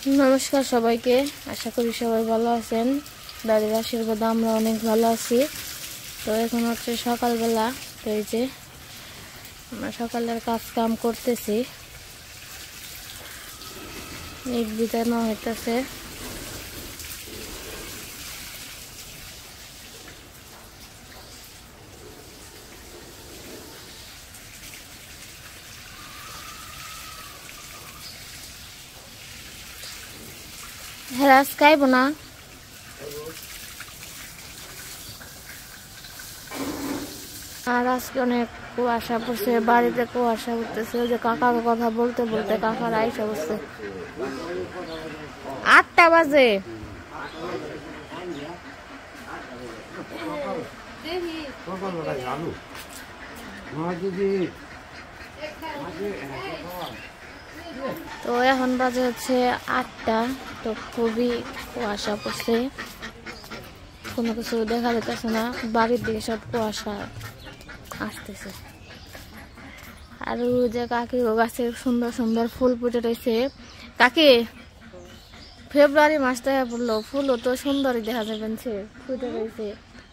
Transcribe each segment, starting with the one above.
नमस्कार सबाइके आशा करी सबाई भालो आছেন दादिर आशीर्वादे आमरा अनेक भालो आছি। तो এখন হচ্ছে সকালবেলা, তো এই যে আমরা সকালের কাজ কাম করতেছি, ইট বিছানো হইতেছে। হেরাস খাইব না, আর আজকে অনেক কুয়াশা পড়ছে, বাড়িতে কুয়াশা উঠতেছে। ওই যে কাকার কথা বলতে বলতে কাকার আইসা বসছে। 8টা বাজে। তো এখন বাজে হচ্ছে 8টা। তো খুবই কুয়াশা পড়ছে, কোনো কিছু দেখা যাচ্ছে না, বাড়ির দিকে সব কুয়াশা আসতেছে। আর যে কাকি গাছে সুন্দর সুন্দর ফুল ফুটে রয়েছে। কাকি ফেব্রুয়ারি মাস থেকে পড়লো, ফুলও তো সুন্দরই দেখা যাবেন ফুটে রয়েছে।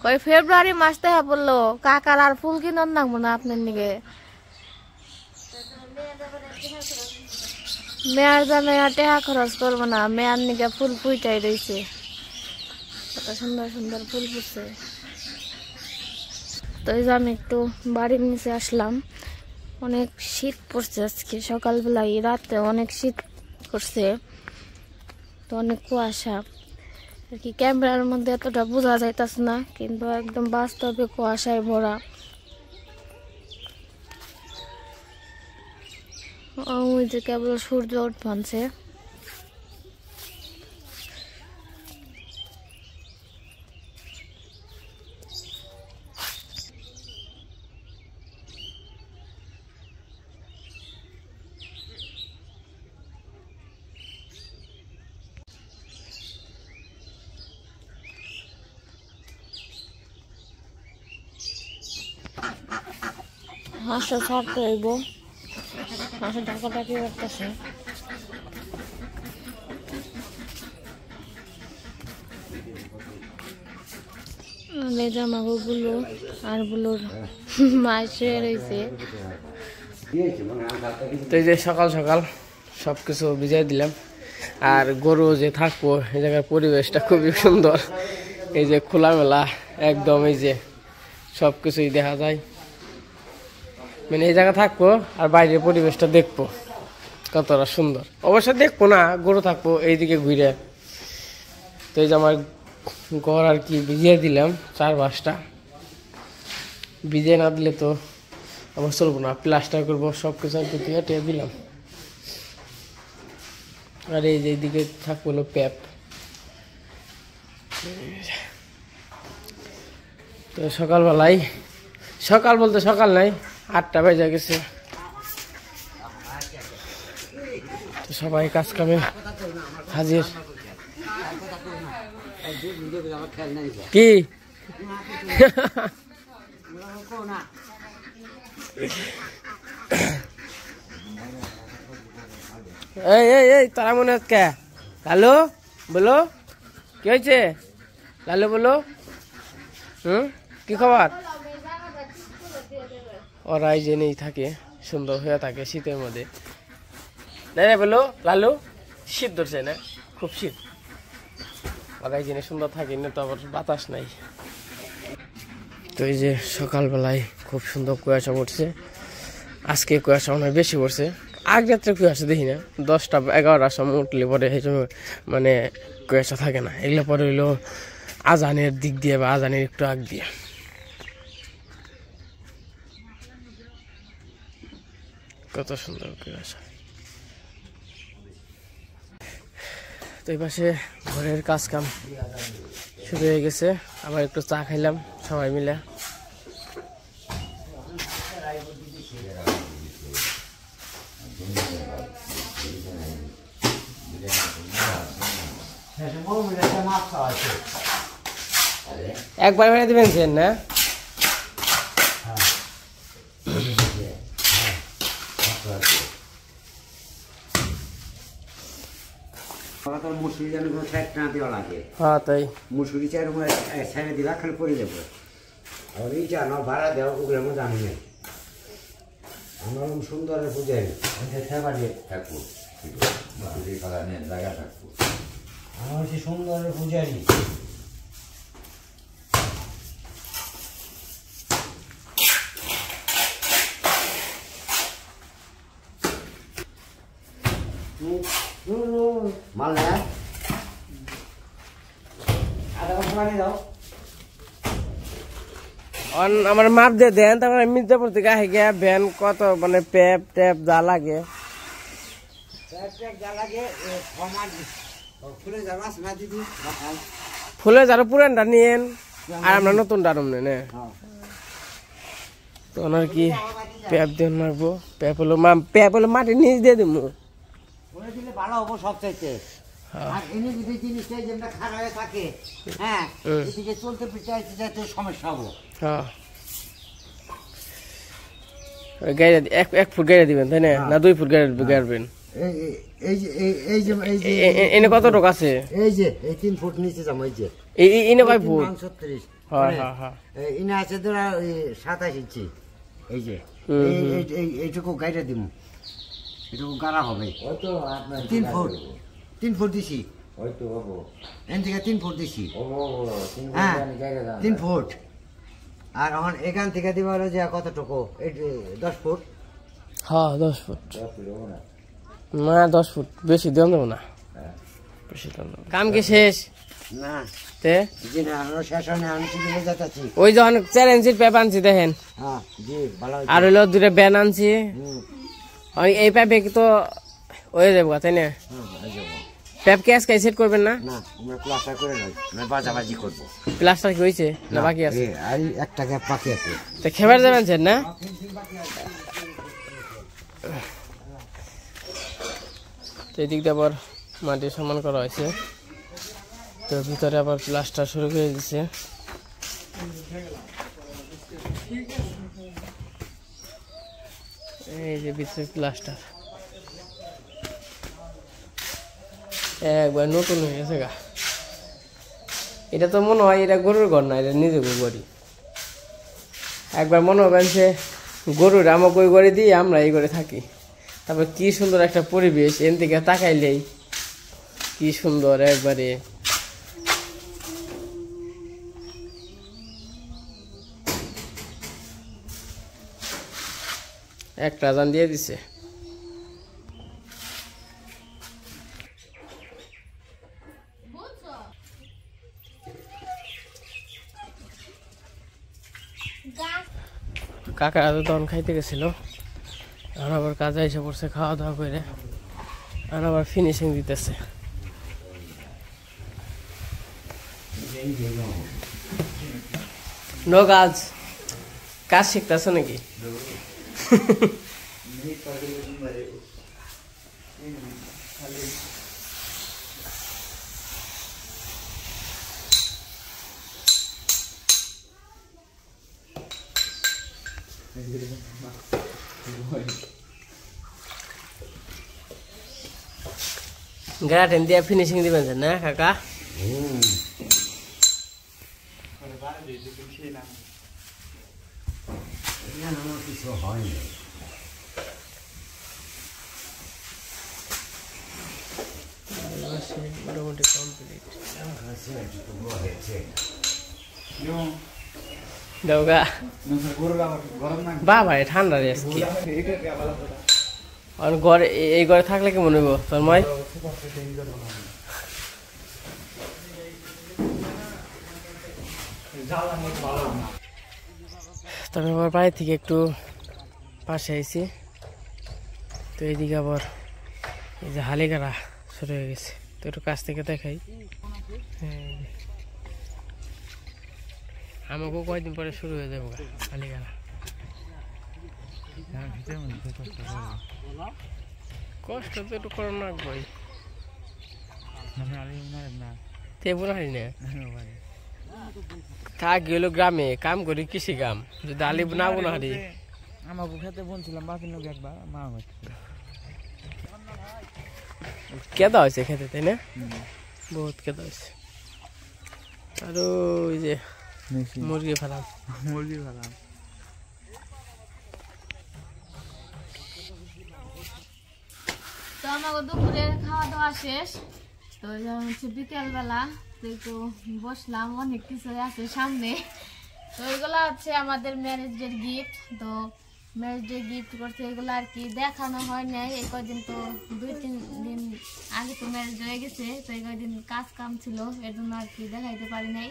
কই ফেব্রুয়ারি মাস থেকে পড়লো, কাকার আর ফুল কিনার নামবো না আপনার দিকে। মেয়ার জানে টাকা খরচ করবো না, মেয়ার নিকে ফুল ফুটাই রয়েছে, কত সুন্দর সুন্দর ফুল ফুটছে। তো এই যে আমি একটু বাড়ির নিচে আসলাম, অনেক শীত পড়ছে আজকে সকালবেলায়, রাতে অনেক শীত করছে। তো অনেক কুয়াশা আর কি, ক্যামেরার মধ্যে এতটা বোঝা যাইতেছে না, কিন্তু একদম বাস্তবে কুয়াশায় ভরা। ওই যে কেবল সূর্য উঠছে। হাঁসটা ছাড়তে হইব, হাঁসের ঢাকাটাকি করতেছে। জামাগুলো আর বুলোর মাছ শুয়ে রয়েছে। তো এই যে সকাল সকাল সবকিছু ভিজাই দিলাম, আর গরু যে থাকবো এই জায়গার পরিবেশটা খুবই সুন্দর। এই যে খোলামেলা একদম, এই যে সবকিছুই দেখা যায়, মানে এই জায়গা থাকবো আর বাইরের পরিবেশটা দেখবো কতটা সুন্দর। অবশ্য দেখবো না, গরু থাকবো এইদিকে ঘুরে। তো এই যে আমার ঘর আর কি ভিজিয়ে দিলাম, 4-5টা ভিজিয়ে না দিলে তো আমার চলবো না, প্লাস্টার করবো সবকিছু একটু টিয়ে দিলাম। আর এই যে এইদিকে থাকবো হলো প্যাপ। তো সকালবেলায়, সকাল বলতে সকাল নাই, 8টা বেজে গেছে। তো সবাই কাজ কামে হাজির। কি এই তারা মনে হচ্ছে লালু বলো, কি হয়েছে লালু বলো? কি খবর? ওরা এই যে নেই থাকে, সুন্দর হয়ে থাকে শীতের মধ্যে। না বলো লালু, শীত ধরছে না, খুব শীত। ওরা এই জেনে সুন্দর থাকে না, তো আবার বাতাস নাই। তো এই যে সকালবেলায় খুব সুন্দর কুয়াশা পড়ছে। আজকে কুয়াশা মনে হয় বেশি পড়ছে, আগ রাত্রে কুয়াশা দেখি না, 10টা-11টার সময় উঠলে পরে এই সময় মানে কুয়াশা থাকে না। এগুলো পরে হইলো আজানের দিক দিয়ে বা আজানের একটু আগ দিয়ে। কত সুন্দর কুয়াশা। তো এই পাশে ঘরের কাজ কাম শুরু হয়ে গেছে, আবার একটু চা খাইলাম সবাই মিলে। একবার মেরে দিবেন না? মুসুরি যেন কোনো সাইড না দেওয়া লাগে। হ্যাঁ তাই মুসুরি চাই সাইডে দিলা খালি পরে যাবো। আর এই জানো ভাড়া দেওয়া ওগুলো আমি জানি না। আমরা সুন্দরের পূজারি সেবাড়ি থাকবো, মুসুরি খালা নেন জায়গা থাকবো। আমার হচ্ছে সুন্দরের পূজারি। মাল আমার মাপ দিয়ে দেন, তারপরে মির্জাপুর থেকে আসে গিয়া ভ্যান কত মানে পেপ টেপ যা লাগে ফুলে যারা পুরানটা নিয়েন আর আমরা নতুন ডারুম নেন। তো ওনার কি পেপ দিয়ে মারবো, পেপ হলো মাটির নিচ দিয়ে দিব ভালো হবো সবচাইতে। আর এনে যদি জিনিসটা যেটা খারাপ হয়ে থাকে, হ্যাঁ এদিকে চলতে চাইতে যাতে সমস্যা হবো। হ্যাঁ গাড়ি 1 ফুট গাড়ি দিবেন তাই না 2 ফুট গাড়বেন? এনে কত টাকা আছে? এই যে এই 3 ফুট নিচে যাবো। এই যে এনে কয় ফুট? 36। হ্যাঁ এনে আছে ধরা 27 ইঞ্চি। এই যে এইটুকু গাড়ি দিব, এটুকু গাড়া হবে 3 ফুট। 3 ফুট দিছি এন থেকে 3 ফুট দিছি। হ্যাঁ 3 ফুট। আর এখন এখান থেকে দিব হলো যে কতটুকু 10 ফুট। হ্যাঁ 10 ফুট না 10 ফুট বেশি দেন দেবো না, বেশি দেন দেবো। কাম কি শেষ না? তে জি না শেষ হয় না, আমি চিঠি যাচ্ছি। ওই যখন চ্যালেঞ্জের পেপ আনছি দেখেন। হ্যাঁ জি ভালো। আর হইলো 2টা ব্যান আনছি। এই পেপে তো হয়ে যাবো তাই না? পেপ কি আজকে সেট করবেন না? না আমরা প্লাস্টার করে নয়, আমরা বাজাবাজি করব। প্লাস্টার কি হইছে না বাকি আছে? আর একটা গ্যাপ বাকি আছে। তো খেবার যাবেন না? তো এদিক দিয়ে আবার মাটি সমান করা হয়েছে, তো ভিতরে আবার প্লাস্টার শুরু করে দিচ্ছে। এই যে ভিতরে প্লাস্টার একবার নতুন হয়ে গেছে গা। এটা তো মনে হয় এটা গরুর ঘর না, এটা নিজে গড়ি। একবার মনে হবেন যে গরুর আমাকে ওই ঘরে দিয়ে আমরা এই ঘরে থাকি। তারপর কি সুন্দর একটা পরিবেশ, এন থেকে তাকাইলেই কি সুন্দর একবারে। একটা আজান দিয়ে দিছে। কাকা তখন খাইতে গেছিল, আর আবার কাজে এসে পড়ছে খাওয়া দাওয়া করে, আর আবার ফিনিশিং দিতেছে। নো কাজ শিখতেছ নাকি? গ্রাটেন দিয়ে ফিনিশিং দিবেন না কাকা? কিছু হয়নি। মোটামুটি কমপ্লিট। বা ভাই ঠান্ডা রে আজকে। ঘরে এই ঘরে থাকলে কেমন হইব তোর মাই? তবে আবার বাড়ি থেকে একটু পাশে আইছি, তো এইদিকে আবার এই যে হালিগাড়া শুরু হয়ে গেছে, তো একটু কাছ থেকে দেখাই। আমাকেও কয়েকদিন পরে শুরু হয়ে যাবো হালিগাড়া। কষ্ট তো একটু করো না ভাই, থাক গেল গ্রামে কাম করি কৃষি কাম, যদি আলি না বোনা হারি আমাকে খেতে বলছিলাম বাকি লোক একবার মা হচ্ছে কেদা হয়েছে খেতে, তাই না? বহুত কেদা হয়েছে। আর ওই যে মুরগি ফার্ম। তো আমাকে দুপুরের খাওয়া দাওয়া শেষ। তো হচ্ছে বিকেল বেলা তো একটু বসলাম, অনেক কিছু আছে সামনে। তো এগুলা হচ্ছে আমাদের ম্যারেজ ডের গিফট। তো ম্যারেজ ডে গিফট করছে, এগুলো আর কি দেখানো হয় নাই এই কয়দিন। তো 2-3 দিন আগে তো ম্যারেজ হয়ে গেছে, তো এই কয়দিন কাজ কাম ছিল, এর জন্য আর কি দেখাইতে পারি নাই।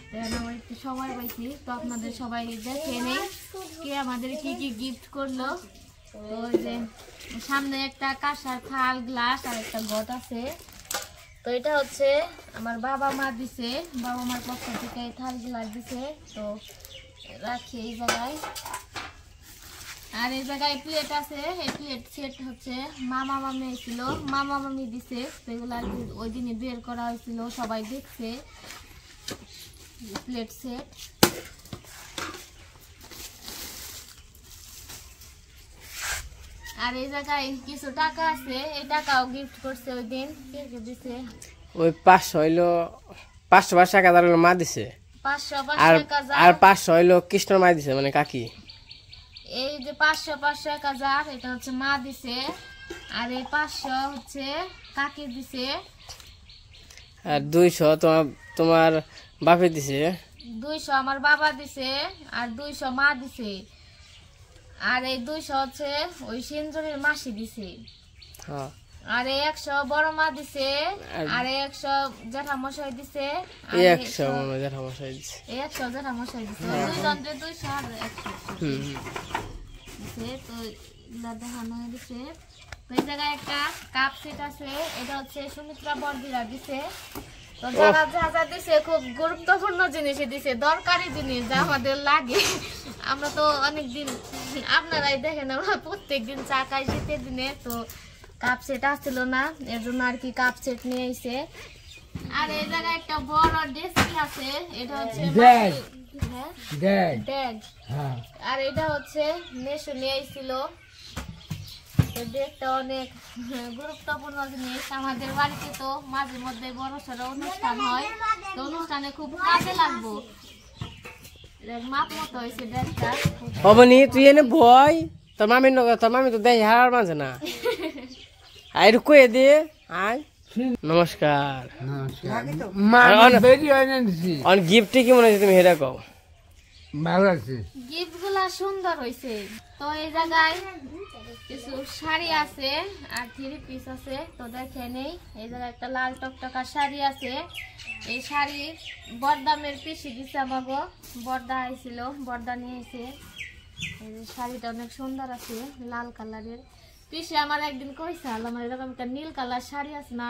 তো আমার একটু সময় পাইছি, তো আপনাদের সবাই দেখে নেই কে আমাদের কি কি গিফট করলো। তো ওই যে সামনে একটা কাঁসার থাল, গ্লাস আর একটা ঘট আছে। তো এটা হচ্ছে আমার বাবা মা দিছে, বাবা মার পক্ষ থেকে এই থাল গ্লাস দিছে। তো রাখি এই জায়গায়। আর এই জায়গায় প্লেট আছে, এই প্লেট সেট হচ্ছে মামা মামি ছিল, মামা মামি দিছে। তো এগুলো আর কি ওই দিনে বের করা হয়েছিল, সবাই দেখছে প্লেট সেট। আর এই জায়গায় কিছু টাকা আছে, এই টাকাও গিফট করছে ওই দিন। কে দিছে? ওই 500 হইলো, 500 টাকা হলো মা দিছে। 500 আর 1000 আর 500 হইলো কৃষ্ণ মা দিছে, মানে কাকি। এই যে 500 1000 এটা হচ্ছে মা দিছে, আর এই 500 হচ্ছে কাকি দিছে, আর 200 তোমার বাপে দিছে। 200 আমার বাবা দিছে, আর 200 মা দিছে। আর এই 200 হচ্ছে ওই সিঞ্জরের মাসি দিছে। হ্যাঁ। আর এই 100 বড় মা দিছে, আর এই 100 জ্যাঠামশাই দিছে, আর এই এই 100 মনে জ্যাঠামশাই দিছে। এই 100 জ্যাঠামশাই দিছে। দুইজনের 200 আর 100 দিছে। তো এগুলা দেখানো হয়ে দিছে। তো এই জায়গায় একটা কাপ সেট আছে, এটা হচ্ছে সুমিত্রা বর্দিরা দিছে। তো যারা যা যা দিছে খুব গুরুত্বপূর্ণ জিনিসই দিছে, দরকারি জিনিস যা আমাদের লাগে। আমরা তো অনেকদিন, আপনারাই দেখেন আমরা প্রত্যেকদিন চা খাই শীতের দিনে। তো কাপ সেট আসছিল না, এর জন্য আর কি কাপ সেট নিয়ে আইছে। আর এই জায়গায় একটা বড় ডেস্কি আছে, এটা হচ্ছে ড্যাগ। আর এটা হচ্ছে মেশো নিয়ে আইছিল। ডেকটা অনেক গুরুত্বপূর্ণ জিনিস আমাদের বাড়িতে। তো মাঝে মধ্যে বড় সড়ো অনুষ্ঠান হয়, তো অনুষ্ঠানে খুব কাজে লাগবো। মাপ মতো হয়েছে ডেকটা। অবনি তুই এনে বই, তোর মামি তো দেয় হার মাঝে না। আর কয়ে দে। আয় নমস্কার। গিফট কি মনে হচ্ছে তুমি হেরা কও? গিফট গুলা সুন্দর হয়েছে। তো এই জায়গায় কিছু শাড়ি আছে আর 3 পিস আছে, তো দেখে নেই। এই জায়গায় একটা লাল টকটকা শাড়ি আছে। এই শাড়ি বরদামের পিসি দিছে আমাকে, বর্দা আইছিল, বর্দা নিয়ে এসে। এই যে শাড়িটা অনেক সুন্দর আছে, লাল কালারের। পিসি আমার একদিন কইছে আমার এরকম একটা নীল কালার শাড়ি আছে না,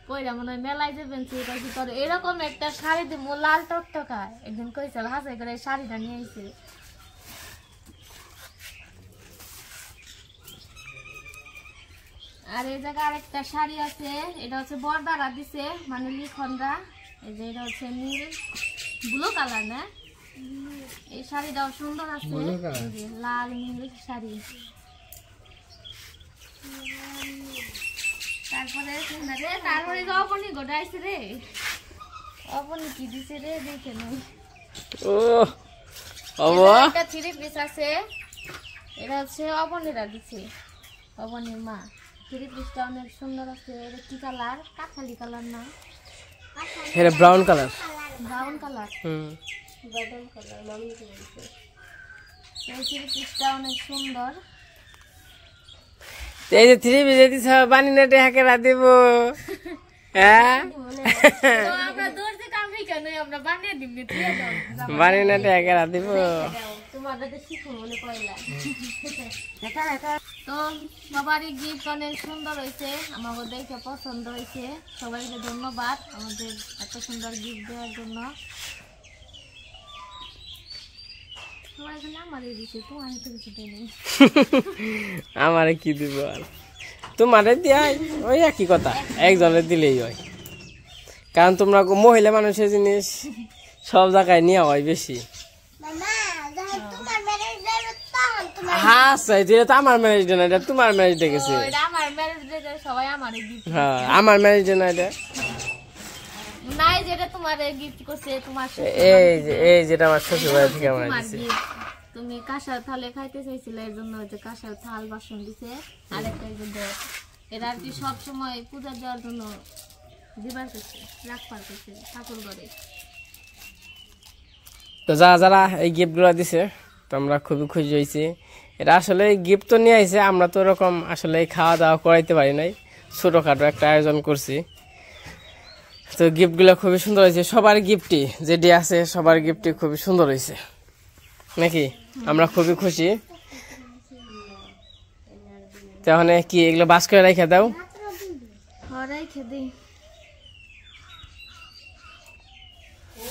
কইরা মনে হয় মেলায় যাবেন, তোর এরকম একটা শাড়ি দিব লাল টকটকা, একদিন কইছে হাসাই করে শাড়িটা নিয়ে আইছে। আর এই জায়গায় আরেকটা শাড়ি আছে, এটা হচ্ছে বর্দারা দিছে, মানে লিখনরা। এই যে এটা হচ্ছে নীল ব্লু কালার না, এই শাড়িটাও সুন্দর আছে, এই যে লাল নীল শাড়ি। তারপরে অপনি গোটাইছে রে, অপনি কি দিছে রে দেখে নেই। একটা 3 পিস আছে, এটা হচ্ছে অপনিরা দিছে, অপনির মা। 3 পিসটা অনেক সুন্দর আছে। এটা কি কালার? কাঠালি কালার না, এটা brown colour. Brown colour, brown colour মামি দিছে। এই 3 পিসটা অনেক সুন্দর। এই যে 3 পিস দিছ বানি না ঢাকে রাদিব। হ্যাঁ তো আমরা দর্জি কামই কেন, আমরা বানিয়ে দিবি, দিয়ে দাও বানি না ঢাকে রাদিব। তোমাদের শিখো বলে কইলা। তো সবারই গিফট অনেক সুন্দর হয়েছে, আমাকে দেখে পছন্দ হয়েছে। সবাইকে ধন্যবাদ আমাদের এত সুন্দর গিফট দেওয়ার জন্য। আমারে কি দিব আর, তোমারে দিয়াই ওই একই কথা, একজনের দিলেই হয়। কারণ তোমরা মহিলা মানুষের জিনিস সব জায়গায় নেওয়া হয় বেশি। হ্যাঁ যেটা তো আমার ম্যারেজ ডে না, এটা তোমার ম্যারেজ ডে গেছে। ম্যারেজ ডে সবাই আমারে গিফট হ্যাঁ আমার ম্যারেজ ডে না এটা নাই যেটা তোমারে গিফট করছে তোমার এই যেটা আমার শ্বশুর বাড়ি থেকে আমার তোমার দিছে gift। তুমি কাঁসার থালে খাইতে চাইছিলে এর জন্য ওই যে কাঁসার থাল বাসন দিছে আরেকটা এই যে দেখ এরা আর কি সব সময় পূজা দেওয়ার জন্য দিবার করছে রাখবার করছে ঠাকুর ঘরে। তো যারা এই গিফটগুলো দিছে তো আমরা খুবই খুশি হয়েছি। এটা আসলে গিফট তো নিয়ে আইছে, আমরা তো ওরকম আসলে খাওয়া দাওয়া করাইতে পারি নাই, ছোটোখাটো একটা আয়োজন করছি। তো গিফটগুলো খুবই সুন্দর হয়েছে, সবার গিফটই যেটি আছে সবার গিফটই খুবই সুন্দর হয়েছে নাকি, আমরা খুবই খুশি। তাহলে কি এগুলো বাস করে রেখে দাও? হরাই খেদি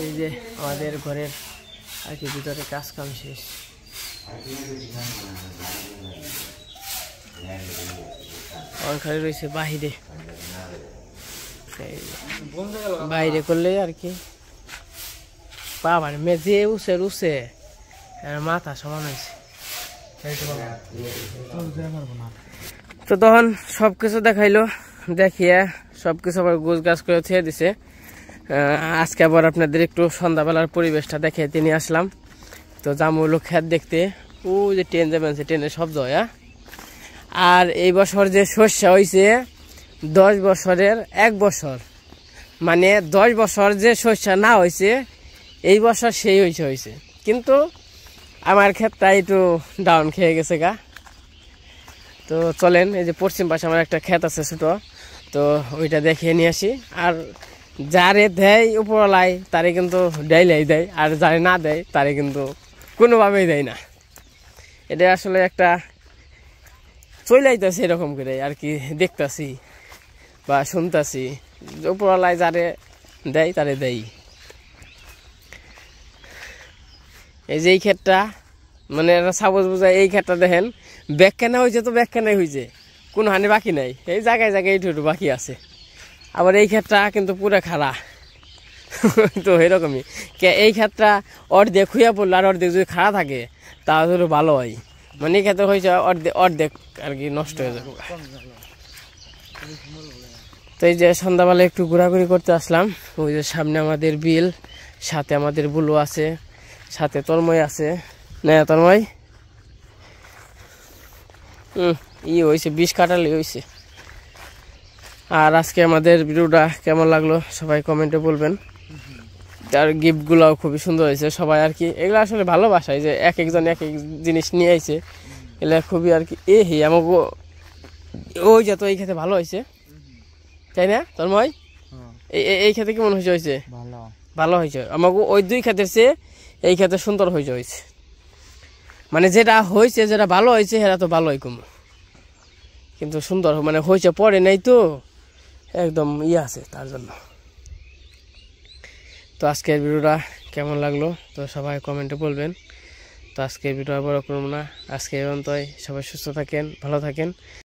এই যে আমাদের ঘরের আর কি ভিতরে কাজ কাম শেষ। খালি রয়েছে বাহিরে, বাইরে করলে আর কি বাবার মেঝে উসে রুসে মাথা সমান হয়েছে। তো তখন সবকিছু দেখাইলো, দেখিয়ে সবকিছু আবার গোছ গাছ করে ছেড়ে দিছে। আজকে আবার আপনাদের একটু সন্ধ্যাবেলার পরিবেশটা দেখে তিনি আসলাম। তো জামুলো খেত দেখতে, ও যে ট্রেন যাবেন সে ট্রেনের শব্দ হয়। আর এই বছর যে শস্য হয়েছে 10 বছরের 1 বছর, মানে 10 বছর যে শস্য না হয়েছে এই বছর সেই হয়েছে। কিন্তু আমার ক্ষেতটা একটু ডাউন খেয়ে গেছে গা। তো চলেন, এই যে পশ্চিম পাশে আমার একটা ক্ষেত আছে ছোট, তো ওইটা দেখে নিয়ে আসি। আর যারে দেয় উপরওয়ালায় তারে কিন্তু ডাইলাই দেয়, আর যারে না দেয় তারে কিন্তু কোনোভাবেই দেয় না। এটা আসলে একটা চলাইতেছে এরকম করে আর কি, দেখতেছি বা শুনতেছি, উপরওয়ালায় যারে দেয় তারে দেয়। এই যে এই ক্ষেতটা মানে সাপোজ বোঝায়, এই ক্ষেতটা দেখেন ব্যাখ্যানা হয়েছে, তো ব্যাখ্যানাই হয়েছে, কোনো হানি বাকি নাই, এই জায়গায় জায়গায় একটু বাকি আছে। আবার এই ক্ষেতটা কিন্তু পুরো খাড়া। তো এরকমই এই ক্ষেতটা অর্ধেক খুঁয়া পড়লো, আর অর্ধেক যদি খাড়া থাকে তাহলে ভালো হয়। মানে এই ক্ষেত্রে হয়েছে অর্ধেক আর কি নষ্ট হয়ে যাবে। তো এই যে সন্ধ্যাবেলা একটু ঘোরাঘুরি করতে আসলাম। ওই যে সামনে আমাদের বিল, সাথে আমাদের বুলু আছে, সাথে তন্ময় আছে। না তন্ময় হয়েছে 20 কাটালি হয়েছে। আর আজকে আমাদের ভিডিওটা কেমন লাগলো সবাই কমেন্টে বলবেন। আর গিফটগুলোও খুবই সুন্দর হয়েছে, সবাই আর কি এগুলো আসলে ভালোবাসায় যে এক একজন এক এক জিনিস নিয়ে আইছে, এগুলো খুবই আর কি আমাকে ওই যে তো এই খেতে ভালো হয়েছে তাই না তন্ময়? এই খেতে কেমন হয়েছে? ভালো হয়েছে। আমাকে ওই 2 ক্ষেতের চেয়ে এই ক্ষেতে সুন্দর হয়েছে। মানে যেটা হয়েছে, যেটা ভালো হয়েছে সেটা তো ভালোই কম, কিন্তু সুন্দর মানে হয়েছে পরে নাই তো একদম আছে তার জন্য। তো আজকের ভিডিওটা কেমন লাগলো তো সবাই কমেন্টে বলবেন। তো আজকের ভিডিও বড় করব না, আজকে এই পর্যন্তই। সবাই সুস্থ থাকেন, ভালো থাকেন।